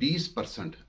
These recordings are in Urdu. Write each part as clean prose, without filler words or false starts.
20%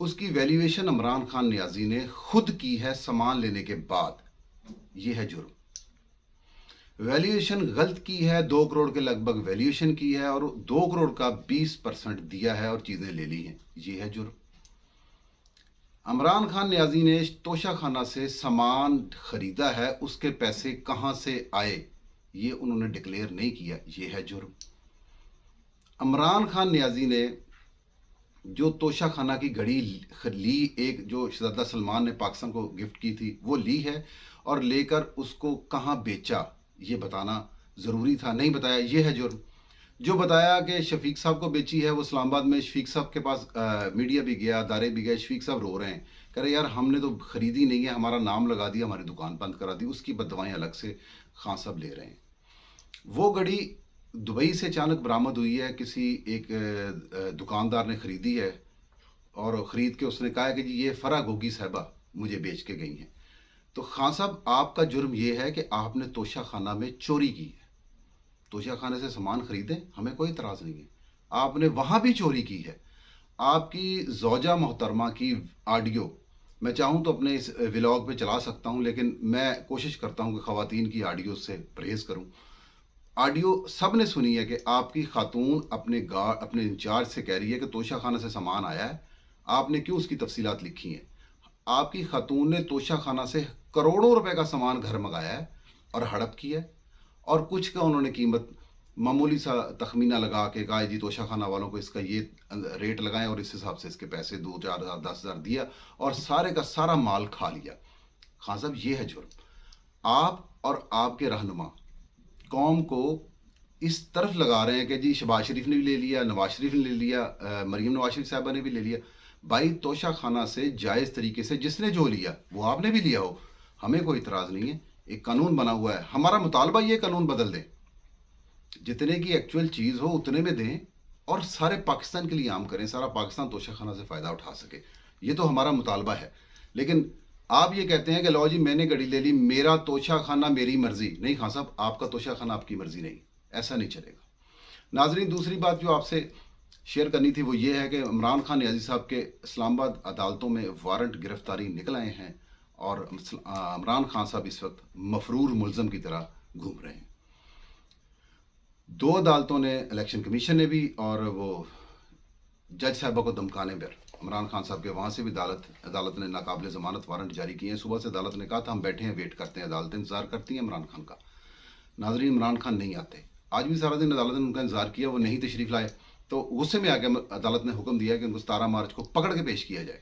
اس کی ویلیویشن عمران خان نیازی نے خود کی ہے سامان لینے کے بعد، یہ ہے جرم۔ ویلیویشن غلط کی ہے، 2 کروڑ کے لگ بھگ ویلیویشن کی ہے اور 2 کروڑ کا 20% دیا ہے اور چیزیں لے لی ہیں، یہ ہے جرم۔ عمران خان نیازی نے توشہ خانہ سے سامان خریدا ہے، اس کے پیسے کہاں سے آئے یہ انہوں نے ڈکلیئر نہیں کیا، یہ ہے جرم۔ عمران خان نیازی نے جو توشہ خانہ کی گھڑی لی، ایک جو شہزادہ سلمان نے پاکستان کو گفٹ کی تھی، وہ لی ہے اور لے کر اس کو کہاں بیچا یہ بتانا ضروری تھا، نہیں بتایا، یہ ہے جرم۔ جو بتایا کہ شفیق صاحب کو بیچی ہے، وہ اسلام آباد میں شفیق صاحب کے پاس میڈیا بھی گیا، ادارے بھی گئے، شفیق صاحب رو رہے ہیں، کہہ رہے یار ہم نے تو خریدی نہیں ہے، ہمارا نام لگا دیا، ہماری دکان بند کرا دی، اس کی بددعائیں الگ سے خان صاحب لے رہے ہیں۔ وہ گھڑی دبئی سے اچانک برآمد ہوئی ہے، کسی ایک دکاندار نے خریدی ہے اور خرید کے اس نے کہا ہے کہ جی یہ فرا گوگی صاحبہ مجھے بیچ کے گئی ہیں۔ تو خان صاحب آپ کا جرم یہ ہے کہ آپ نے توشہ خانہ میں چوری کی ہے۔ توشہ خانے سے سامان خریدیں، ہمیں کوئی اعتراض نہیں ہے، آپ نے وہاں بھی چوری کی ہے۔ آپ کی زوجہ محترمہ کی آڈیو میں چاہوں تو اپنے اس ولاگ پہ چلا سکتا ہوں، لیکن میں کوشش کرتا ہوں کہ خواتین کی آڈیو سے پرہیز کروں۔ آڈیو سب نے سنی ہے کہ آپ کی خاتون اپنے انچارج سے کہہ رہی ہے کہ توشہ خانہ سے سامان آیا ہے، آپ نے کیوں اس کی تفصیلات لکھی ہیں۔ آپ کی خاتون نے توشہ خانہ سے کروڑوں روپے کا سامان گھر منگایا ہے اور ہڑپ کیا ہے، اور کچھ کا انہوں نے قیمت معمولی سا تخمینہ لگا کے کہا جی توشہ خانہ والوں کو اس کا یہ ریٹ لگائیں اور اس حساب سے اس کے پیسے 2-4 ہزار 10 ہزار دیا اور سارے کا سارا مال کھا لیا۔ خان صاحب یہ ہے جرم۔ آپ اور آپ کے رہنما قوم کو اس طرف لگا رہے ہیں کہ جی شہباز شریف نے بھی لے لیا، نواز شریف نے لے لیا، مریم نواز شریف صاحبہ نے بھی لے لیا۔ بھائی توشہ خانہ سے جائز طریقے سے جس نے جو لیا وہ آپ نے بھی لیا ہو، ہمیں کوئی اعتراض نہیں ہے، ایک قانون بنا ہوا ہے، ہمارا مطالبہ یہ قانون بدل دیں، جتنے کی ایکچوئل چیز ہو اتنے میں دیں اور سارے پاکستان کے لیے عام کریں، سارا پاکستان توشہ خانہ سے فائدہ اٹھا سکے، یہ تو ہمارا مطالبہ ہے۔ لیکن آپ یہ کہتے ہیں کہ لو جی میں نے گھڑی لے لی، میرا توشہ خانہ میری مرضی، نہیں خان صاحب آپ کا توشہ خانہ آپ کی مرضی نہیں، ایسا نہیں چلے گا۔ ناظرین دوسری بات جو آپ سے شیئر کرنی تھی وہ یہ ہے کہ عمران خان نیازی صاحب کے اسلام آباد عدالتوں میں وارنٹ گرفتاری نکل آئے ہیں اور عمران خان صاحب اس وقت مفرور ملزم کی طرح گھوم رہے ہیں۔ 2 عدالتوں نے، الیکشن کمیشن نے بھی اور وہ جج صاحبہ کو دمکانے پر عمران خان صاحب کے وہاں سے بھی عدالت نے ناقابل ضمانت وارنٹ جاری کیے ہیں۔ صبح سے عدالت نے کہا تھا ہم بیٹھے ہیں، ویٹ کرتے ہیں، عدالت انتظار کرتی ہیں عمران خان کا۔ ناظرین عمران خان نہیں آتے، آج بھی سارا دن عدالت نے ان کا انتظار کیا، وہ نہیں تشریف لائے، تو غصے میں آ کے عدالت نے حکم دیا کہ ان کو 17 مارچ کو پکڑ کے پیش کیا جائے،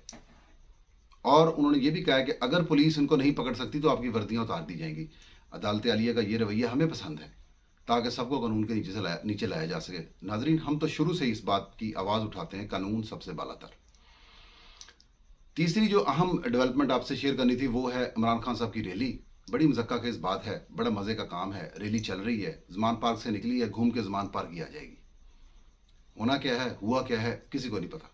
اور انہوں نے یہ بھی کہا کہ اگر پولیس ان کو نہیں پکڑ سکتی تو آپ کی وردیاں اتار دی جائیں گی۔ عدالت عالیہ کا یہ رویہ ہمیں پسند ہے تاکہ سب کو قانون کے نیچے لایا جا سکے۔ ناظرین ہم تو شروع سے ہی اس بات کی آواز اٹھاتے ہیں، قانون سب سے بالا تر۔ تیسری جو اہم ڈیولپمنٹ آپ سے شیئر کرنی تھی وہ ہے عمران خان صاحب کی ریلی۔ بڑی مذکر خیز بات ہے، بڑا مزے کا کام ہے، ریلی چل رہی ہے، زمان پارک سے نکلی ہے، گھوم کے زمان پارک ہی آ جائے گی۔ ہونا کیا ہے، ہوا کیا ہے، کسی کو نہیں پتا۔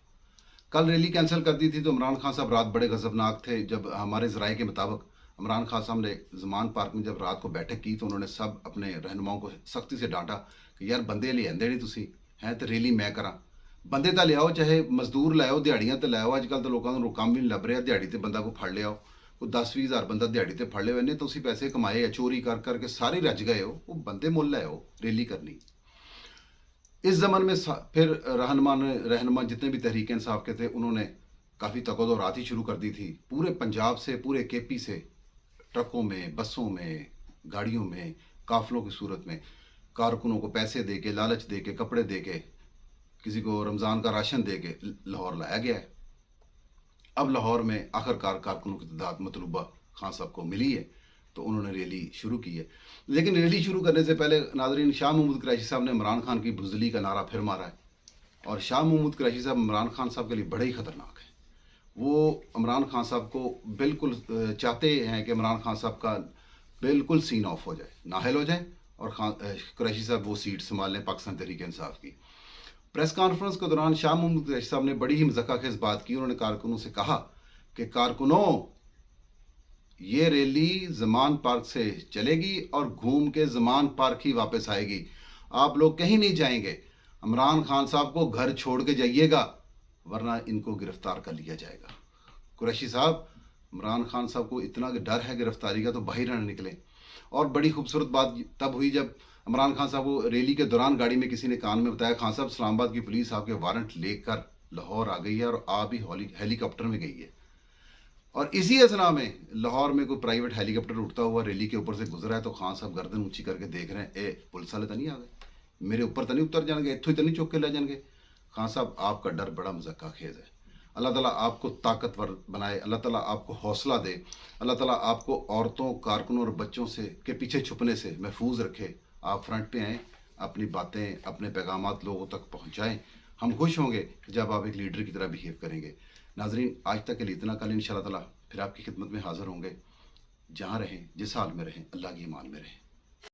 کل ریلی کینسل کر دی تھی تو عمران خان صاحب رات بڑے غضبناک تھے، جب ہمارے ذرائع کے مطابق عمران خان صاحب نے زمان پارک میں جب رات کو بیٹھک کی تو انہوں نے سب اپنے رہنماؤں کو سختی سے ڈانٹا کہ یار بندے لے آندے نہیں تسی ہیں تو ریلی میں کراں، بندے تو لے آؤ، چاہے مزدور لے آؤ، دیہڑیاں تو لے آؤ، اج کل تو لوگوں کو کام بھی نہیں لب رہا، دیہڑی تے بندہ کو پھڑ لے آؤ، کوئی 10-20 ہزار بندہ دیہڑی تے پھڑ لے ہوئے، تو اسی پیسے کمائے یا چوری کر کر کے سارے رج گئے ہو، وہ بندے مول لے آؤ ریلی کرنی۔ اس زمن میں پھر رہنما جتنے بھی تحریک انصاف کے تھے انہوں نے کافی تقدراتی شروع کر دی تھی، پورے پنجاب سے، پورے کے پی سے، ٹرکوں میں، بسوں میں، گاڑیوں میں، قافلوں کی صورت میں کارکنوں کو پیسے دے کے، لالچ دے کے، کپڑے دے کے، کسی کو رمضان کا راشن دے کے لاہور لایا گیا ہے۔ اب لاہور میں آخرکار کارکنوں کی تعداد مطلوبہ خان صاحب کو ملی ہے تو انہوں نے ریلی شروع کی ہے۔ لیکن ریلی شروع کرنے سے پہلے ناظرین شاہ محمود قریشی صاحب نے عمران خان کی بزدلی کا نعرہ پھر مارا ہے، اور شاہ محمود قریشی صاحب عمران خان صاحب کے لیے بڑے ہی خطرناک ہیں۔ وہ عمران خان صاحب کو بالکل چاہتے ہیں کہ عمران خان صاحب کا بالکل سین آف ہو جائے، نااہل ہو جائے، اور قریشی صاحب وہ سیٹ سنبھال لیں پاکستان تحریک انصاف کی۔ پریس کانفرنس کے دوران شاہ محمود قریشی صاحب نے بڑی ہی مضحکہ خیز بات کی، انہوں نے کارکنوں سے کہا کہ کارکنوں یہ ریلی زمان پارک سے چلے گی اور گھوم کے زمان پارک ہی واپس آئے گی، آپ لوگ کہیں نہیں جائیں گے، عمران خان صاحب کو گھر چھوڑ کے جائیے گا، ورنہ ان کو گرفتار کر لیا جائے گا۔ قریشی صاحب، عمران خان صاحب کو اتنا ڈر ہے گرفتاری کا تو باہر نہ نکلے۔ اور بڑی خوبصورت بات تب ہوئی جب عمران خان صاحب کو ریلی کے دوران گاڑی میں کسی نے کان میں بتایا، خان صاحب اسلام آباد کی پولیس آپ کے وارنٹ لے کر لاہور آ گئی ہے اور آپ بھی ہیلی کاپٹر میں گئی ہے۔ اور اسی اثنا میں لاہور میں کوئی پرائیویٹ ہیلی کاپٹر اٹھتا ہوا ریلی کے اوپر سے گزرا ہے تو خان صاحب گردن اونچی کر کے دیکھ رہے ہیں، اے پولیس والے تو نہیں آ گئے، میرے اوپر تو نہیں اتر جان گے، اتوں تو نہیں چک کے لے جان گے۔ خان صاحب، آپ کا ڈر بڑا مذاق خیز ہے۔ اللہ تعالیٰ آپ کو طاقتور بنائے، اللہ تعالیٰ آپ کو حوصلہ دے، اللہ تعالیٰ آپ کو عورتوں، کارکنوں اور بچوں سے کے پیچھے چھپنے سے محفوظ رکھے۔ آپ فرنٹ پہ آئیں، اپنی باتیں، اپنے پیغامات لوگوں تک پہنچائیں۔ ہم خوش ہوں گے جب آپ ایک لیڈر کی طرح بیہیو کریں گے۔ ناظرین، آج تک کے لیے اتنا، کل انشاءاللہ تعالیٰ پھر آپ کی خدمت میں حاضر ہوں گے۔ جہاں رہیں، جس حال میں رہیں، اللہ کی امان میں رہیں۔